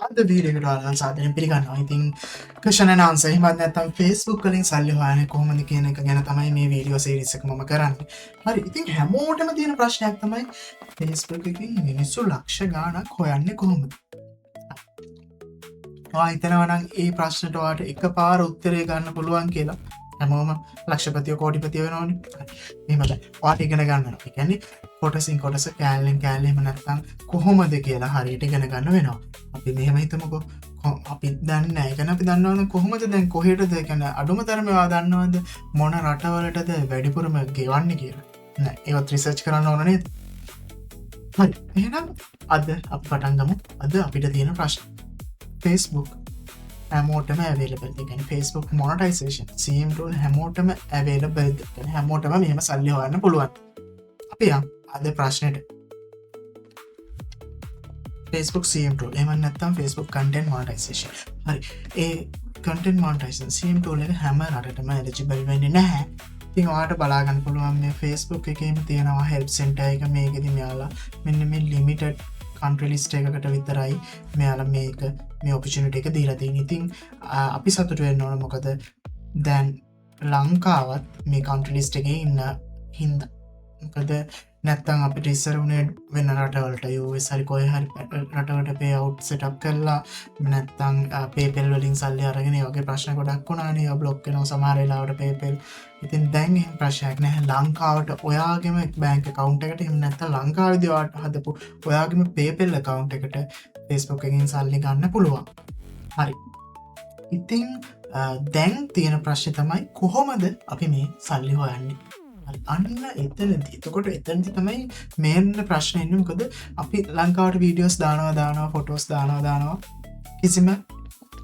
අද වීඩියෝකට ඔයාලව සාදරයෙන් පිළිගන්නවා. ඉතින් question and answer එහෙමත් නැත්නම් Facebook වලින් සල්ලි හොයන්නේ කොහොමද කියන එක ගැන තමයි මේ වීඩියෝ සීරීස් එක මම කරන්නේ. හරි. ඉතින් හැමෝටම තියෙන ප්‍රශ්නයක් තමයි Facebook එකකින් මිනිස්සු ලක්ෂ ගාණක් හොයන්නේ කොහොමද? ඔයා හිතනවා නම් ඒ ප්‍රශ්නට ඔයාට එකපාර උත්තරේ ගන්න පුළුවන් කියලා. හැමෝම ලක්ෂපතියෝ කෝටිපතියෝ වෙනවනේ. එහෙමද? ඔයාට ඉගෙන ගන්න වෙනවා. ඒ කියන්නේ කොටසින් කොටස කෑල්ලෙන් කෑල්ල එහෙම නැත්නම් කොහොමද කියලා හරියට ඉගෙන ගන්න වෙනවා. අපි මෙහෙම හිතමුකෝ. අපි දන්නේ නැහැ. ඒ කියන්නේ අපි දන්නවනේ කොහොමද දැන් කොහෙටද ඒ කියන්නේ අඩුම තරමේ ඔයා දන්නවද මොන රටවලටද වැඩිපුරම ගෙවන්නේ කියලා? නෑ. ඒවත් රිසර්ච් කරන්න ඕන නේද? හරි. එහෙනම් අද අපි පටන් ගමු. අද අපිට තියෙන ප්‍රශ්න. Facebook හැමෝටම available. ඒ කියන්නේ Facebook monetization CM tool හැමෝටම available. ඒ කියන්නේ හැමෝටම මෙහෙම සල්ලි හොයන්න පුළුවන්. අපි යමු අද ප්‍රශ්නෙට. Facebook CM tool එහෙම නැත්නම් Facebook content monetization. හරි. ඒ content monetization CM tool එක හැම රටටම eligible වෙන්නේ නැහැ. ඉතින් ඔයාලට බලා ගන්න පුළුවන් මේ Facebook එකේම තියෙනවා help center එක. මේකෙදි මෙයාලා මෙන්න මේ limited country list එකකට විතරයි මෙයාලා මේ opportunity එක දීලා තියෙන්නේ. ඉතින් අපි සතුටු වෙන්න ඕන මොකද දැන් ලංකාවත් මේ country list එකේ ඉන්න හින්දා. මොකද නැත්තම් අපිට ඉස්සර උනේ වෙන රටවලට US හරි කොහේ හරි රටවලට pay out set up කරලා නැත්තම් PayPal වලින් සල්ලි අරගෙන ඒ වගේ ප්‍රශ්න ගොඩක් වුණානේ. ඒවා block වෙනවා සමහර වෙලාවට PayPal. ඉතින් දැන් එහෙම ප්‍රශ්නයක් නැහැ. ලංකාවට ඔයාගේම bank account එකට එහෙම නැත්තම් ලංකාවේදී ඔයාට හදපු ඔයාගේම PayPal account එකට Facebook එකෙන් සල්ලි ගන්න පුළුවන්. හරි. ඉතින් දැන් තියෙන ප්‍රශ්නේ තමයි කොහොමද අපි මේ සල්ලි හොයන්නේ? අන්න එතනදී. එතකොට එතනදී තමයි මේන් ප්‍රශ්නේ එන්නේ. මොකද අපි ලංකාවට වීඩියෝස් දානවා ෆොටෝස් දානවා කිසිම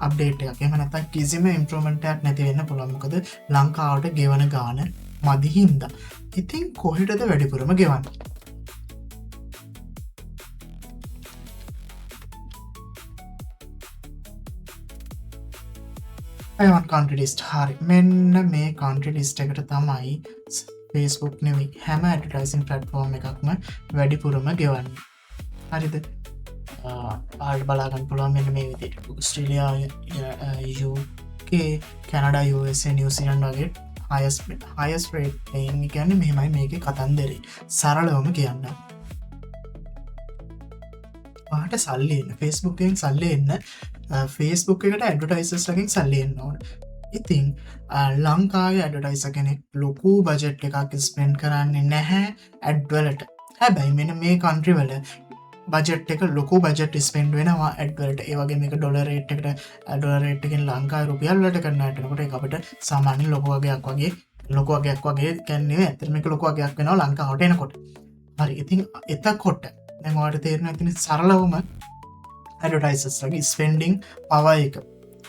අප්ඩේට් එකක් එහෙම නැත්නම් කිසිම ඉම්ප්‍රූව්මන්ට් එකක් නැති වෙන්න පුළුවන්. මොකද ලංකාවට ගෙවන ගාන මදි හින්දා. ඉතින් කොහෙටද වැඩිපුරම ගෙවන්නේ? අයවන් country list. හරි. මෙන්න මේ country list එකට තමයි Facebook නෙවෙයි හැම ඇඩ්වර්ටයිසින් ප්ලැට්ෆෝම් එකක්ම වැඩිපුරම ගෙවන්නේ. හරිද? ආල් බලා ගන්න පුළුවන් මෙන්න මේ විදිහට. ඔස්ට්‍රේලියා, UK, කැනඩා, USA, නිව්සීලන්ත වගේ highest rate paying කියන්නේ මෙහෙමයි මේකේ කතන්දරේ. සරලවම කියන්න. ඔයාට සල්ලි එන්න Facebook එකෙන් සල්ලි එන්න Facebook එකට ඇඩ්වර්ටයිසර්ස් ලගෙන් සල්ලි එන්න ඕන. ඉතින් ලංකාවේ ඇඩ්වර්ටයිසර් කෙනෙක් ලොකු බජට් එකක් ස්පෙන්ඩ් කරන්නේ නැහැ ඇඩ් වලට. හැබැයි මෙන්න මේ කන්ට්‍රි වල බජට් එක ලොකු බජට් ස්පෙන්ඩ් වෙනවා ඇඩ් වලට. ඒ වගේ මේක ඩොලර් රේට් එකට ඩොලර් රේට් එකෙන් ලංකාවේ රුපියල් වලට කන්වර්ට් කරනකොට ඒක අපිට සාමාන්‍ය ලොකු වගේක් වගේ කියන්නේ ඇත්තට මේක ලොකු වගේක් වෙනවා ලංකාවට එනකොට. හරි. ඉතින් එතකොට දැන් ඔයාලට තේරෙනවා ඉතින් සරලවම ඇඩ්වර්ටයිසර්ස් ලගේ ස්පෙන්ඩින් පවර් එක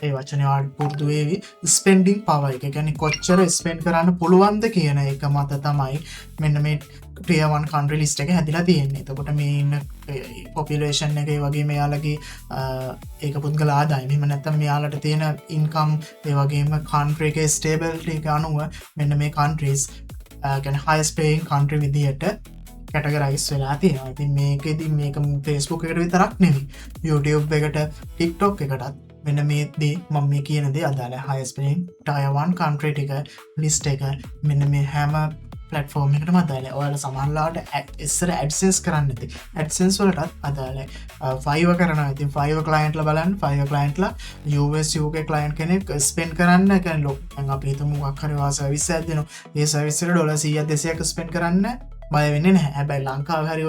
ඒ වචනේ ඔයාලට පුරුදු වේවි. ස්පෙන්ඩින් පවර් එක කියන්නේ කොච්චර ස්පෙන්ඩ් කරන්න පුළුවන්ද කියන එක මත තමයි මෙන්න මේ tier 1 country list එක හැදිලා තියෙන්නේ. එතකොට මේ ඉන්න population එක ඒ වගේ මෙයාලගේ ඒක පුද්ගල ආදායම එහෙම නැත්නම් මෙයාලට තියෙන income ඒ වගේම country එකේ stability එක අනුව මෙන්න මේ countries කියන්නේ highest paying country විදියට කැටගරයිස් වෙලා තියෙනවා. ඉතින් මේකෙදි මේක Facebook එකට විතරක් නෙමෙයි YouTube එකට TikTok එකටත් මෙන්න මේදී මම මේ කියන දේ අදාළ highest paying tier 1 country ටික list එක මෙන්න මේ හැම platform එකකටම අදාළයි. ඔයාලා සමහරවිට ඉස්සර AdSense කරන්න නැති AdSense වලටත් අදාළයි. Fiverr කරනවා. ඉතින් Fiverr client ලා බලන්න Fiverr client ලා US UK client කෙනෙක් spend කරන්න කියන්නේ ලොකු දැන් අපි හිතමු මොකක් හරි වා service එකක් දෙනවා. ඒ service එකට $100 200ක් spend කරන්න බය වෙන්නේ නැහැ. හැබැයි ලංකාවේ හරි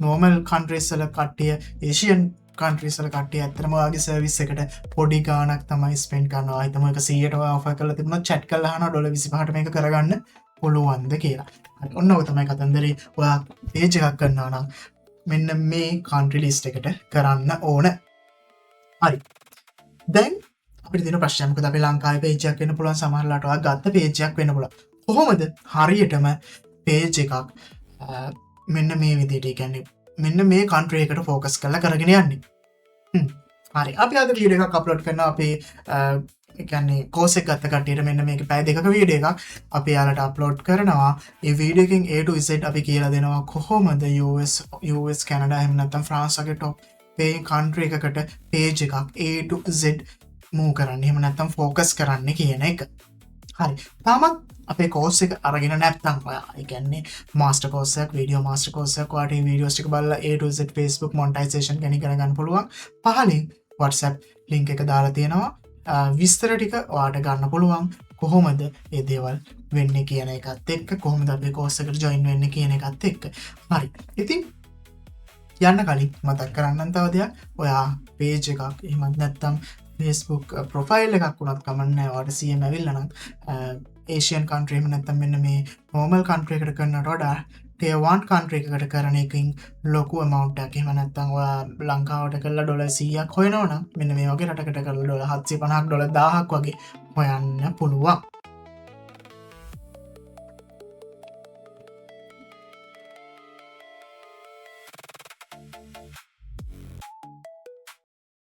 normal countries වල කට්ටිය Asian countries වල කට්ටිය ඇත්තටම ඔයාගේ service එකට පොඩි ගාණක් තමයි spend කරනවා. හිතමු ඒක 100ට ඔයා offer කරලා තිබුණා chat කරලා අහනවා $25ට මේක කරගන්න පුළුවන්ද කියලා. හරි. ඔන්න ඔය තමයි කතන්දරේ. ඔයා page එකක් කරනවා නම් මෙන්න මේ country list එකට කරන්න ඕන. හරි. දැන් අපිට තියෙන ප්‍රශ්නය මොකද අපි ලංකාවේ page එකක් වෙන්න පුළුවන් සමහරලාට ඔයා ගත්ත page එකක් වෙන්න පුළුවන්. කොහොමද හරියටම page එකක් මෙන්න මේ විදිහට කියන්නේ මෙන්න මේ country එකට focus කරලා කරගෙන යන්නේ. හරි. අපි අද වීඩියෝ එකක් අප්ලෝඩ් කරනවා අපේ ඒ කියන්නේ course එක ගත්ත කට්ටියට මෙන්න මේක පැය දෙකක වීඩියෝ එකක් අපි යාලට අප්ලෝඩ් කරනවා. ඒ වීඩියෝ එකෙන් A to Z අපි කියලා දෙනවා කොහොමද US කැනඩා එහෙම නැත්නම් ෆ්‍රාන්ස් වගේ top පේ කන්ට්‍රේ එකකට පේජ් එකක් A to Z මූ කරන්න එහෙම නැත්තම් ෆෝකස් කරන්න කියන එක හරි තාමත් අපේ කෝස් එක අරගෙන නැත්තම් ඔයා ඉගන්නේ මාස්ටර් කෝස් එකක් වීඩියෝ මාස්ටර් කෝස් එකක් ඔයාට වීඩියෝස් ටික බලලා A to Z Facebook monetisation ගැන ඉගෙන ගන්න පුළුවන් පහලින් WhatsApp ලින්ක් එක දාලා තියෙනවා විස්තර ටික ඔයාට ගන්න පුළුවන් කොහොමද ඒ දේවල් වෙන්නේ කියන එකත් එක්ක කොහොමද අපේ කෝස් එකට ජොයින් වෙන්නේ කියන එකත් එක්ක හරි ඉතින් යන්න කලින් මතක් කරන්න තව දෙයක් ඔයා පේජ් එකක් එහෙමත් නැත්තම් Facebook ප්‍රොෆයිල් එකක් වුණත් කමන්නේ ඔයාට CM ඇවිල්ලා නම් ඒෂියන් කන්ට්‍රි එහෙම නැත්තම් මෙන්න මේ නෝමල් කන්ට්‍රි එකකට කරනවට වඩා tier 1 කන්ට්‍රි එකකට කරන එකකින් ලොකු amount එකක් එහෙම නැත්තම් ඔයා ලංකාවට කරලා ඩොලර් 100ක් හොයනවනම් මෙන්න මේ වගේ රටකට කරලා ඩොලර් 750ක් ඩොලර් 1000ක් වගේ හොයන්න පුළුවන්